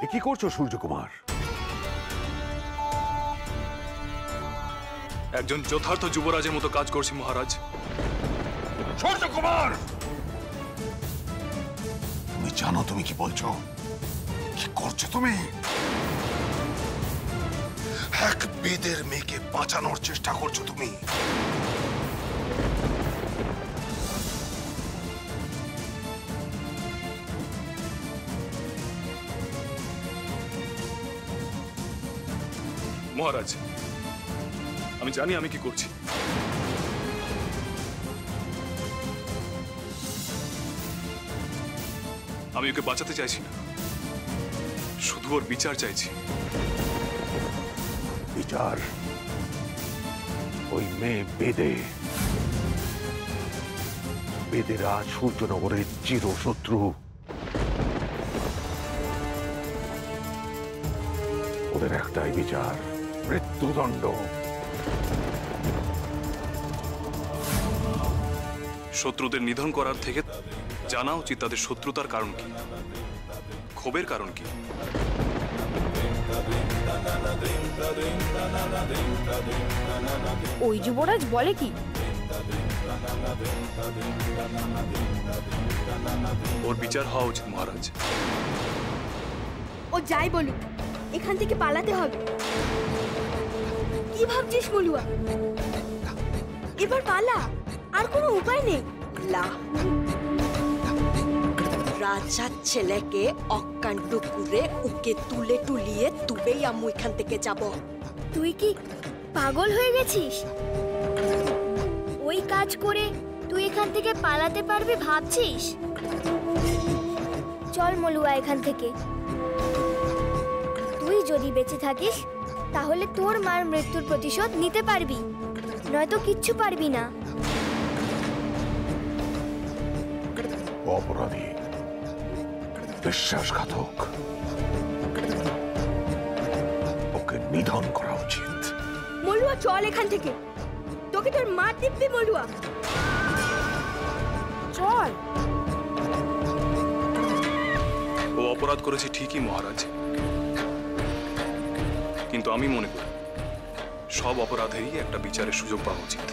কি করছো সূর্যকুমার? একজন যথার্থ যুবরাজের মতো কাজ করছি মহারাজ। সূর্যকুমার, তুমি জানো তুমি কি বলছো? কি করছো তুমি? এক বেদের মেয়েকে বাঁচানোর চেষ্টা করছো তুমি। মহারাজ, আমি জানি আমি কি করছি। আমি ওকে বাঁচাতে চাইছি না, শুধু ওর বিচার চাইছি। বিচার? ওই মেয়ে বেদে, বেদেরা সূর্যনগরের চিরশত্রু। ওদের একটাই বিচার, মৃত্যুদণ্ড। শত্রুদের নিধন করার থেকে জানা উচিত তাদের শত্রুতার কারণ কি, ক্ষোভের কারণ কি। ওই যুবরাজ বলে কি? ওর বিচার হওয়া উচিত মহারাজ। ও যাই বলুক, এখান থেকে পালাতে হবে। কি ভাবছিস মলুয়া? এবার পালা, আর কোনো উপায় নেই। রাজার ছেলেকে অকাণ্ড করে ওকে তুলে টুলিয়ে তুবেই আমি এখান থেকে যাব। তুই কি পাগল হয়ে গেছিস? ওই কাজ করে তুই এখান থেকে পালাতে পারবি ভাবছিস? চল মলুয়া এখান থেকে। তুই যদি বেঁচে থাকিস তাহলে তোর মার মৃত্যুর প্রতিশোধ নিতে পারবি, নয়তো কিচ্ছু পারবি না। অপরাধী, বিশ্বাসঘাতক, ওকে নিধন করা উচিত। মলুয়া চল এখান থেকে, তোকে তোর মা দিব্যি। মলুয়া চল। ও অপরাধ করেছে ঠিকই মহারাজ, কিন্তু আমি মনে করি সব অপরাধেরই একটা বিচারের সুযোগ পাওয়া উচিত।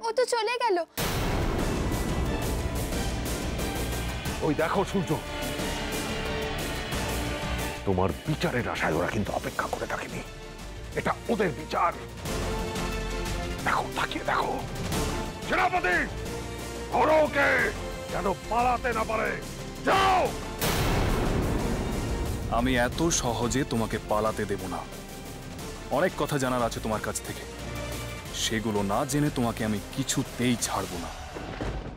ও তো চলে গেল। ওই দেখো সূর্য, তোমার বিচারের আশায় ওরা কিন্তু অপেক্ষা করে থাকেনি। এটা ওদের বিচার। দেখো, তাকিয়ে দেখো। সেনাপতি, ধরো ওকে, যেন পালাতে না পারে। যাও। আমি এত সহজে তোমাকে পালাতে দেব না। অনেক কথা জানার আছে তোমার কাছ থেকে, সেগুলো না জেনে তোমাকে আমি কিছুতেই ছাড়বো না।